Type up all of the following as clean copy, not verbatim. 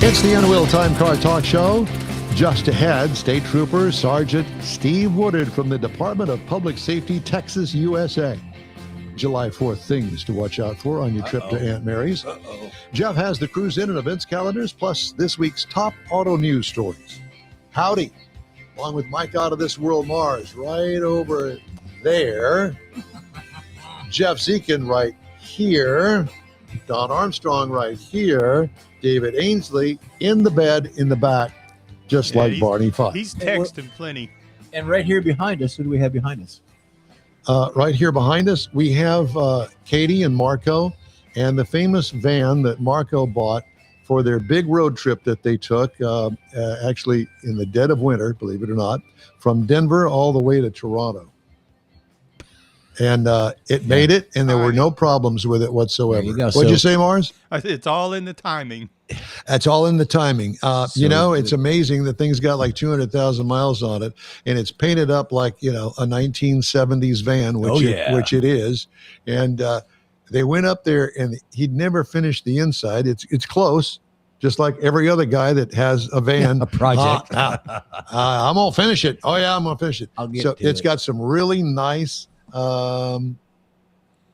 It's the InWheelTime Car Talk Show. Just ahead, State Trooper Sergeant Steve Woodard from the Department of Public Safety, Texas, USA. July 4th things to watch out for on your trip to Aunt Mary's. Jeff has the cruise in and events calendars, plus this week's top auto news stories. Howdy, along with Mike Out of This World Mars, right over there. Jeff Zekin right here. Don Armstrong right here. David Ainsley in the bed in the back, just like Barney Fife. He's texting plenty. And right here behind us, who do we have behind us? Right here behind us, we have Katie and Marco and the famous van that Marco bought for their big road trip that they took, actually in the dead of winter, believe it or not, from Denver all the way to Toronto. And it made it, and there were no problems with it whatsoever. What'd you say, Mars? It's all in the timing. That's all in the timing. It's amazing that thing's got like 200,000 miles on it, and it's painted up like, a 1970s van, which it is. And they went up there, and he'd never finished the inside. It's close, just like every other guy that has a van. A project. I'm going to finish it. Oh, yeah, I'm going to finish it. It's got some really nice, I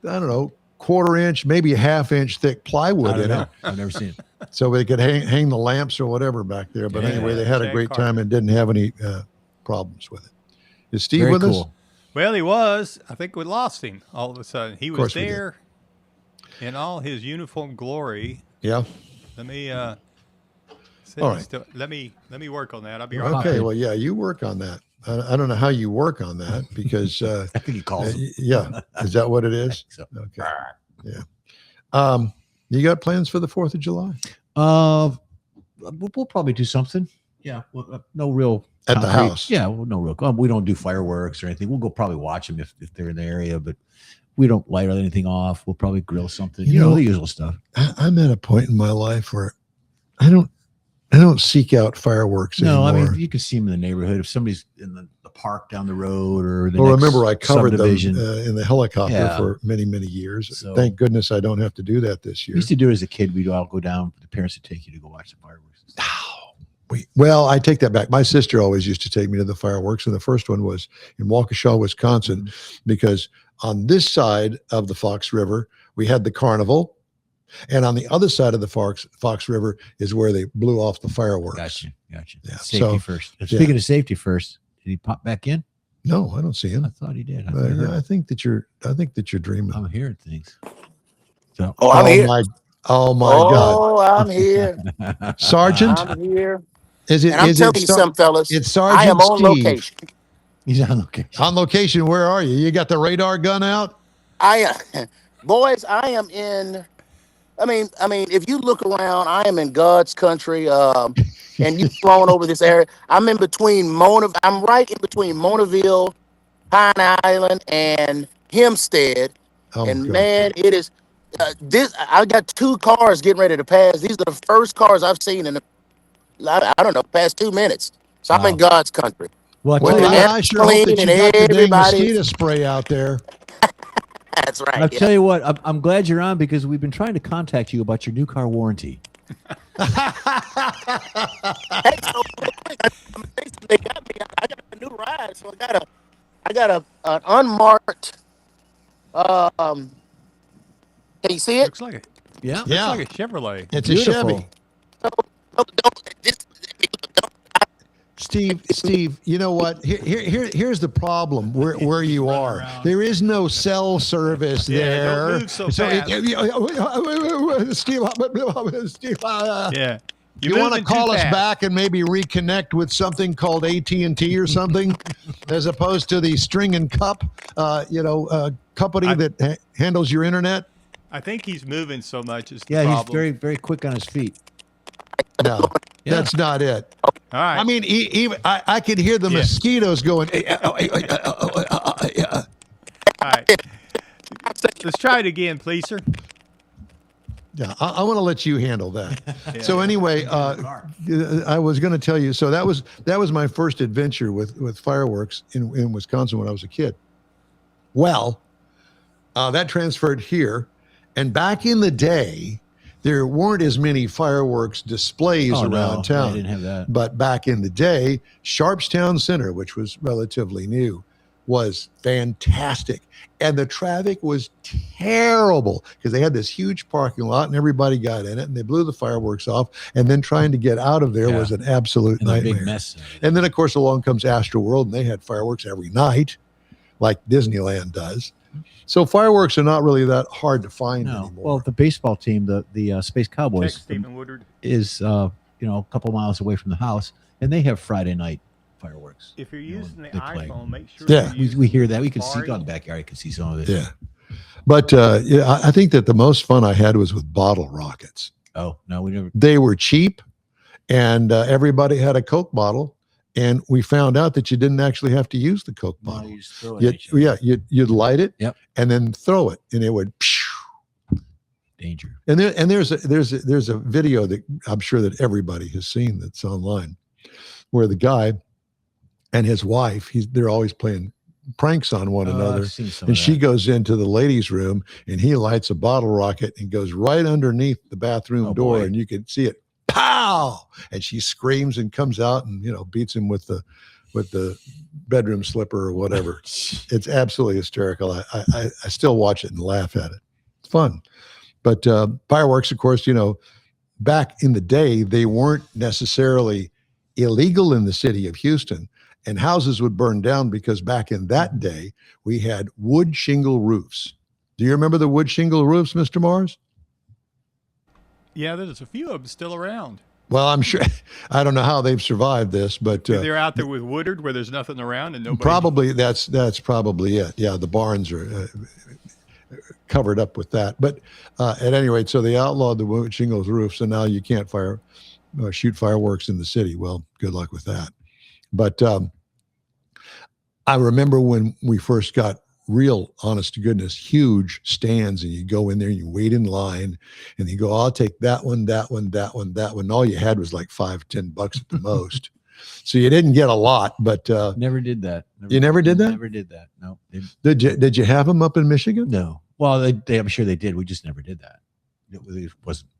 don't know, quarter-inch, maybe a half-inch thick plywood in it. I've never seen it. So they could hang the lamps or whatever back there. But anyway, they had a great time and didn't have any problems with it. Is Steve with us? Well, he was. I think we lost him all of a sudden. He was there in all his uniform glory. Yeah. Let me all right. Let me work on that. I'll be right back. Okay. Well, yeah, you work on that. I don't know how you work on that because I think he calls him. Yeah. Is that what it is? So. Okay. Yeah. You got plans for the 4th of July? We'll probably do something. Yeah. Well, no real at the house. Yeah. Well, no real. We don't do fireworks or anything. We'll go probably watch them if they're in the area, but we don't light anything off. We'll probably grill something. You know the usual stuff. I'm at a point in my life where I don't seek out fireworks anymore. I mean, you can see them in the neighborhood. If somebody's in the park down the road or the remember I covered them in the helicopter for many, many years. So, thank goodness I don't have to do that this year. We used to do it as a kid. We'd all go down. The parents would take you to go watch the fireworks. Well, I take that back. My sister always used to take me to the fireworks, and the first one was in Waukesha, Wisconsin, because on this side of the Fox River, we had the carnival. And on the other side of the Fox River is where they blew off the fireworks. Gotcha. Yeah. Safety first. Speaking of safety first, did he pop back in? No, I don't see him. I thought he did. I think that you're dreaming. I'm hearing things. So, I'm here. Oh my God. Oh, I'm here. Sergeant? I'm here. Is it? And I'm telling you something, fellas. It's Sergeant I am on Steve. location. He's on location. On location. Where are you? You got the radar gun out? Boys, I am in. I mean, if you look around, I am in God's country, and you've flown over this area. I'm right in between Monaville, Pine Island, and Hempstead. Man, it is I got 2 cars getting ready to pass. These are the first cars I've seen in past 2 minutes. So I'm in God's country. Well, I sure hope that you got the dang mosquito spray out there. That's right. I'll tell you what, I'm glad you're on because we've been trying to contact you about your new car warranty. They got me. I got a new ride, so I got an unmarked. Can you see it? Looks like it. Yeah. Looks like a Chevrolet. It's beautiful. a Chevy. Steve, you know what? Here's the problem where you are. There is no cell service there. Don't move so fast. Steve, Yeah. You want to call us back and maybe reconnect with something called AT&T or something, as opposed to the String and Cup, company that handles your internet? I think he's moving so much. Is the Yeah, problem. he's very, very quick on his feet. No, that's not it. All right. I mean, even I could hear the mosquitoes going. All right. Let's try it again, please, sir. Yeah, I want to let you handle that. So anyway, I was going to tell you. So that was my first adventure with fireworks in Wisconsin when I was a kid. Well, that transferred here, and back in the day, there weren't as many fireworks displays around town. I didn't have that. But back in the day, Sharpstown Center, which was relatively new, was fantastic. And the traffic was terrible because they had this huge parking lot and everybody got in it and they blew the fireworks off. And then trying to get out of there was an absolute nightmare. Big mess. And then, of course, along comes Astroworld and they had fireworks every night like Disneyland does. So fireworks are not really that hard to find anymore. Well, the baseball team, the Space Cowboys, Stephen Woodard, is a couple miles away from the house, and they have Friday night fireworks. If you're using the iPhone, make sure. Yeah, we hear that. We can see on the backyard. You can see some of it. Yeah, but I think that the most fun I had was with bottle rockets. Oh no, we never. They were cheap, and everybody had a Coke bottle. And we found out that you didn't actually have to use the Coke bottle. No, you just throw it you'd light it, and then throw it, and it would. Danger. And there's a video that I'm sure that everybody has seen that's online, where the guy and his wife they're always playing pranks on one another, and she goes into the ladies' room, and he lights a bottle rocket and goes right underneath the bathroom door, and you can see it. Pow! And she screams and comes out and beats him with the bedroom slipper or whatever. It's absolutely hysterical. I still watch it and laugh at it. It's fun. But fireworks, of course, back in the day, they weren't necessarily illegal in the city of Houston, and houses would burn down because back in that day we had wood shingle roofs. Do you remember the wood shingle roofs, Mr. Mars? Yeah, there's a few of them still around. Well, I'm sure. I don't know how they've survived this, but they're out there with Woodard where there's nothing around and nobody. Probably that's probably it. Yeah, the barns are covered up with that. But at any rate, so they outlawed the wood shingles roofs, and now you can't shoot fireworks in the city. Well, good luck with that. But I remember when we first got real, honest to goodness, huge stands, and you go in there and you wait in line and you go, I'll take that one, that one, that one, that one. All you had was like $5-10 at the most. So you didn't get a lot, but never did that. You never did that? Never did that. No. Did you have them up in Michigan? No. Well, I'm sure they did. We just never did that. It wasn't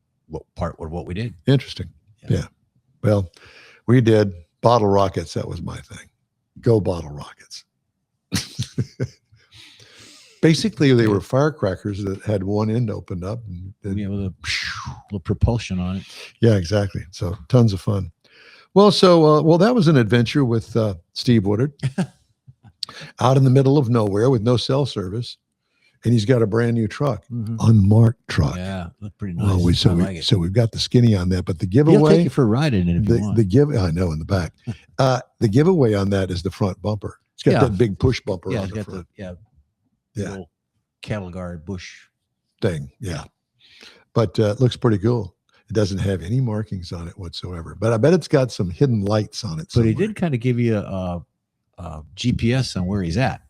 part of what we did. Interesting. Yeah. Well, we did bottle rockets. That was my thing. Go bottle rockets. Basically, they were firecrackers that had one end opened up and with a little propulsion on it. Yeah, exactly. So tons of fun. Well, that was an adventure with Steve Woodard out in the middle of nowhere with no cell service, and he's got a brand new truck, unmarked truck. Yeah, looked pretty nice. Well, so we've got the skinny on that, but the giveaway. He'll take you for a ride in it if you want. I know in the back. The giveaway on that is the front bumper. It's got that big push bumper on the front. Little cattle guard bush thing. Yeah. But it looks pretty cool. It doesn't have any markings on it whatsoever, but I bet it's got some hidden lights on it somewhere. But he did kind of give you a GPS on where he's at.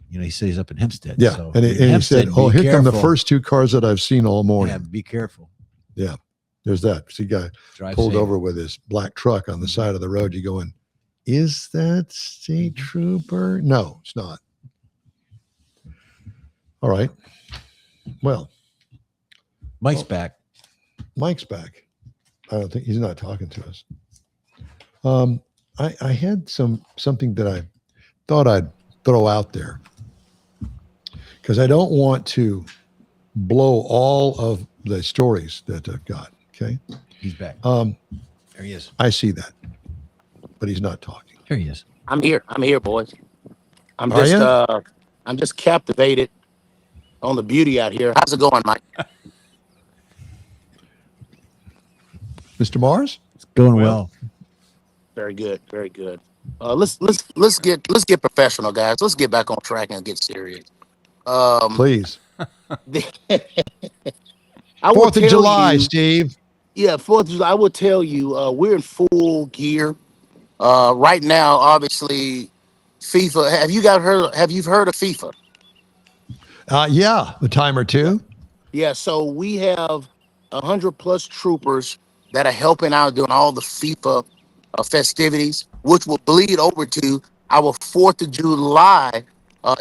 He says he's up in Hempstead. Yeah. So and he said, here come the first two cars that I've seen all morning. Yeah, be careful. Yeah. There's that. See, guy pulled over with his black truck on the side of the road. You going, is that state trooper? No, it's not. All right. Well, Mike's back. Mike's back. I don't think he's not talking to us. I had something that I thought I'd throw out there because I don't want to blow all of the stories that I've got. Okay. He's back. There he is. I see that, but he's not talking. There he is. I'm here, boys. I'm just captivated on the beauty out here. How's it going, Mike? Mr. Mars? It's going well. Very good, very good. Let's get professional, guys. Let's get back on track and get serious. Please. 4th of July, Steve. Yeah, 4th of July. I will tell you, we're in full gear right now. Obviously, FIFA. Have you heard of FIFA? Yeah, a time or two. Yeah, so we have 100+ troopers that are helping out doing all the FIFA festivities, which will bleed over to our 4th of July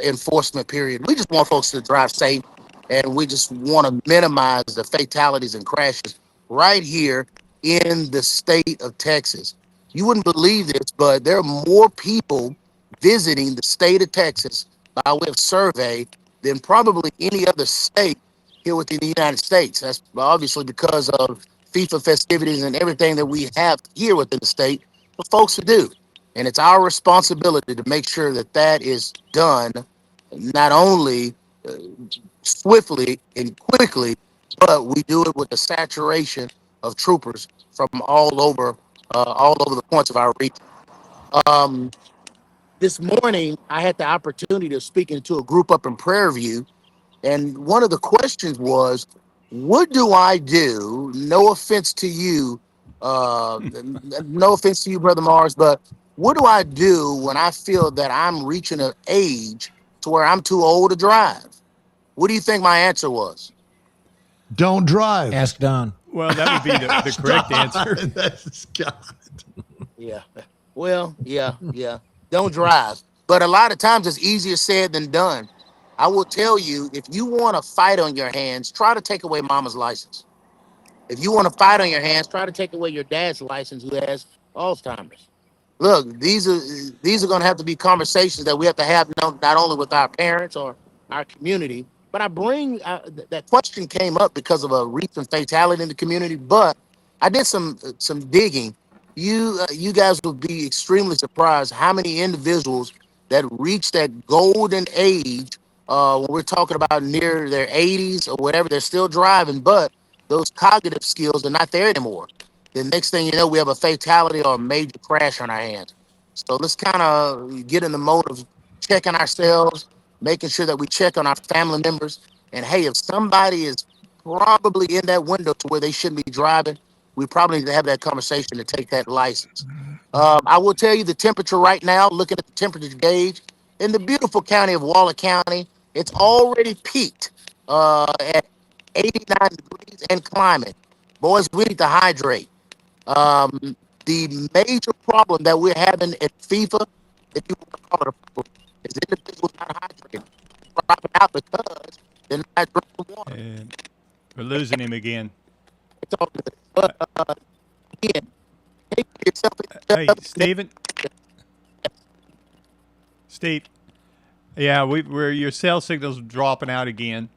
enforcement period. We just want folks to drive safe, and we just want to minimize the fatalities and crashes right here in the state of Texas. You wouldn't believe this, but there are more people visiting the state of Texas by way of survey than probably any other state here within the United States. That's obviously because of FIFA festivities and everything that we have here within the state for folks to do. And it's our responsibility to make sure that that is done not only uh, swiftly and quickly, but we do it with the saturation of troopers from all over the points of our region. Um, this morning, I had the opportunity of speaking to a group up in Prairie View, and one of the questions was, "What do I do?" No offense to you, no offense to you, Brother Mars, but what do I do when I feel that I'm reaching an age to where I'm too old to drive? What do you think my answer was? Don't drive. Ask Don. Well, that would be the correct answer. That's God. Yeah. Well, yeah. Don't drive. But a lot of times it's easier said than done. I will tell you, if you want to fight on your hands, try to take away mama's license. If you want to fight on your hands, try to take away your dad's license who has Alzheimer's. Look, these are going to have to be conversations that we have to have not only with our parents or our community, but I bring that question came up because of a recent fatality in the community. But I did some digging. You guys will be extremely surprised how many individuals that reach that golden age when we're talking about near their 80s or whatever, they're still driving, but those cognitive skills are not there anymore. The next thing you know, we have a fatality or a major crash on our hands. So let's kind of get in the mode of checking ourselves, making sure that we check on our family members. And hey, if somebody is probably in that window to where they shouldn't be driving, we probably need to have that conversation to take that license. I will tell you the temperature right now, looking at the temperature gauge in the beautiful county of Waller County, it's already peaked at 89 degrees and climbing. Boys, we need to hydrate. The major problem that we're having at FIFA, if you want to call it a problem, is individuals not hydrating, dropping out because they're not drinking water. And we're losing him again. It's all good. But again, take yourself Hey, Steve. Yeah, we're your cell signal's dropping out again.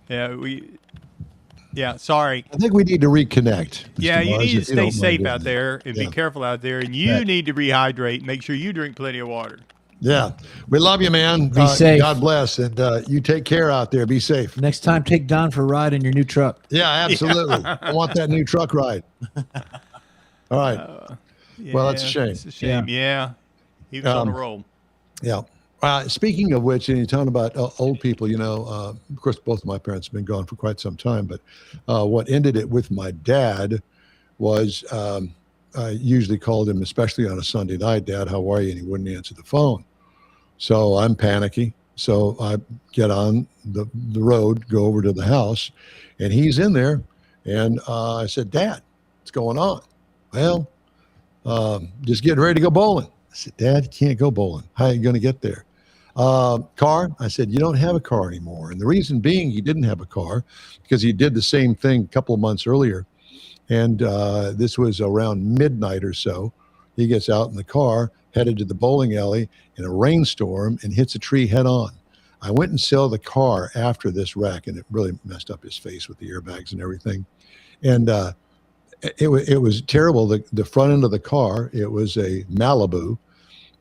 Yeah, sorry. I think we need to reconnect. Mr. Yeah, you Mars, need to if you stay don't mind safe doing out that. there and be Yeah. careful out there. And you need to rehydrate. Make sure you drink plenty of water. Yeah. We love you, man. Be safe. God bless. And you take care out there. Be safe. Next time, take Don for a ride in your new truck. Yeah, absolutely. I want that new truck ride. All right. Well, that's a shame. It's a shame. Yeah. He was on a roll. Yeah. Speaking of which, and you're talking about old people, of course, both of my parents have been gone for quite some time, but what ended it with my dad was I usually called him, especially on a Sunday night, "Dad, how are you?" And he wouldn't answer the phone. So I'm panicky. So I get on the road, go over to the house, and he's in there. And I said, "Dad, what's going on?" "Well, just getting ready to go bowling." I said, "Dad, you can't go bowling. How are you going to get there?" Car? I said, "You don't have a car anymore." And the reason being he didn't have a car because he did the same thing a couple of months earlier. And this was around midnight or so. He gets out in the car, headed to the bowling alley in a rainstorm and hits a tree head on. I went and saw the car after this wreck, and it really messed up his face with the airbags and everything. And it was terrible. The front end of the car, it was a Malibu.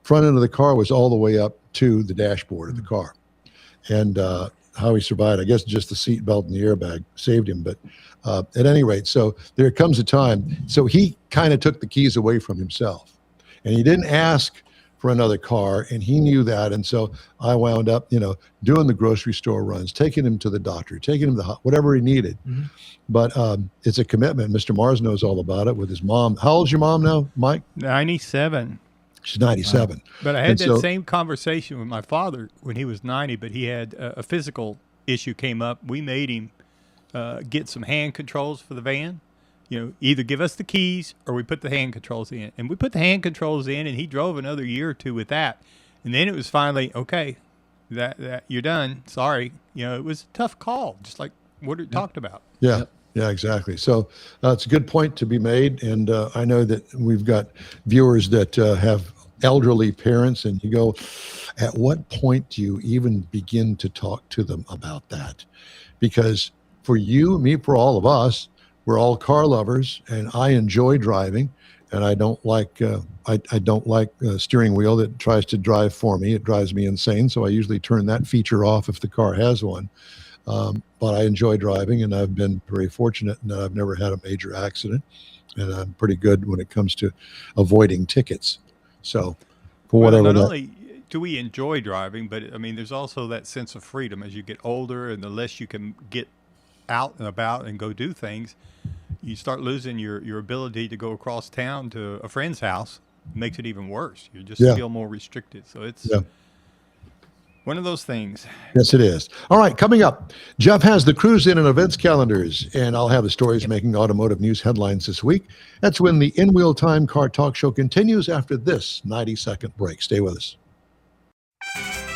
Front end of the car was all the way up to the dashboard of the car. And how he survived, I guess just the seat belt and the airbag saved him. But at any rate, so there comes a time. So he kind of took the keys away from himself. And he didn't ask for another car, and he knew that. And so I wound up, doing the grocery store runs, taking him to the doctor, taking him to whatever he needed. Mm-hmm. But it's a commitment. Mr. Mars knows all about it with his mom. How old's your mom now, Mike? 97. She's 97. But I had that same conversation with my father when he was 90, but he had a physical issue came up. We made him get some hand controls for the van. Either give us the keys or we put the hand controls in. And we put the hand controls in, and he drove another year or two with that. And then it was finally, okay, that you're done. Sorry. It was a tough call, just like Woodard talked about. Yeah. Yeah, exactly. So it's a good point to be made. And I know that we've got viewers that have elderly parents, and you go, at what point do you even begin to talk to them about that? Because for you, me, for all of us, we're all car lovers, and I enjoy driving. And I don't like I don't like a steering wheel that tries to drive for me. It drives me insane. So I usually turn that feature off if the car has one. But I enjoy driving, and I've been very fortunate in that I've never had a major accident, and I'm pretty good when it comes to avoiding tickets. So, for Well, whatever not that, only do we enjoy driving, but I mean, there's also that sense of freedom as you get older, and the less you can get out and about and go do things, you start losing your ability to go across town to a friend's house. It makes it even worse. You just yeah, feel more restricted. So it's yeah, one of those things. yes, it is. All right, coming up, Jeff has the cruise in and events calendars, and I'll have the stories making automotive news headlines this week. That's when the In Wheel Time Car Talk Show continues after this 90-second break. Stay with us.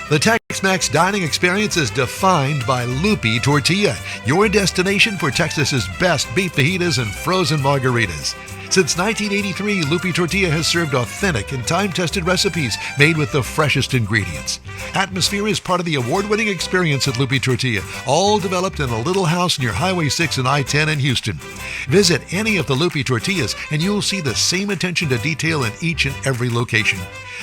The Tex-Mex dining experience is defined by Loopy Tortilla, your destination for Texas's best beef fajitas and frozen margaritas. Since 1983, Loopy Tortilla has served authentic and time-tested recipes made with the freshest ingredients. Atmosphere is part of the award-winning experience at Loopy Tortilla, all developed in a little house near Highway 6 and I-10 in Houston. Visit any of the Loopy Tortillas and you'll see the same attention to detail in each and every location.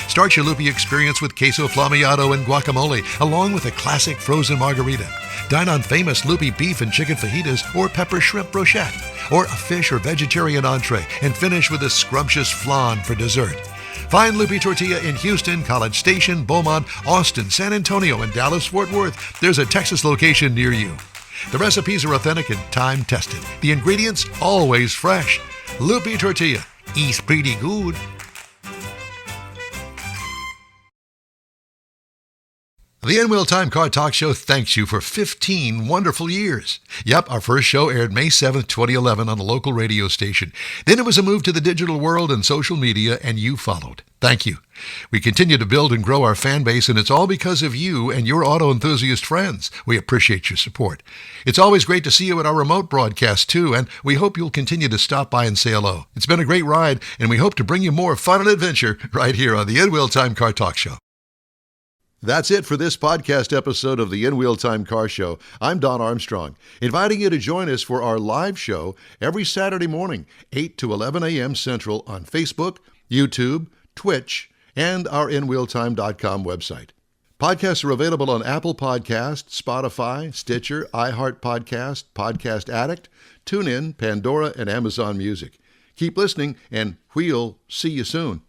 Start your Loopy experience with queso flammeado and guacamole, along with a classic frozen margarita. Dine on famous Loopy beef and chicken fajitas or pepper shrimp brochette, or a fish or vegetarian entree, and finish with a scrumptious flan for dessert. Find Loopy Tortilla in Houston, College Station, Beaumont, Austin, San Antonio, and Dallas-Fort Worth. There's a Texas location near you. The recipes are authentic and time-tested. The ingredients always fresh. Loopy Tortilla. Eats pretty good. The InWheelTime Car Talk Show thanks you for 15 wonderful years. Yep, our first show aired May 7th, 2011 on a local radio station. Then it was a move to the digital world and social media, and you followed. Thank you. We continue to build and grow our fan base, and it's all because of you and your auto enthusiast friends. We appreciate your support. It's always great to see you at our remote broadcast, too, and we hope you'll continue to stop by and say hello. It's been a great ride, and we hope to bring you more fun and adventure right here on the InWheelTime Car Talk Show. That's it for this podcast episode of the In Wheel Time Car Show. I'm Don Armstrong, inviting you to join us for our live show every Saturday morning, 8 to 11 a.m. Central on Facebook, YouTube, Twitch, and our InWheelTime.com website. Podcasts are available on Apple Podcasts, Spotify, Stitcher, iHeart Podcast, Podcast Addict, TuneIn, Pandora, and Amazon Music. Keep listening, and we'll see you soon.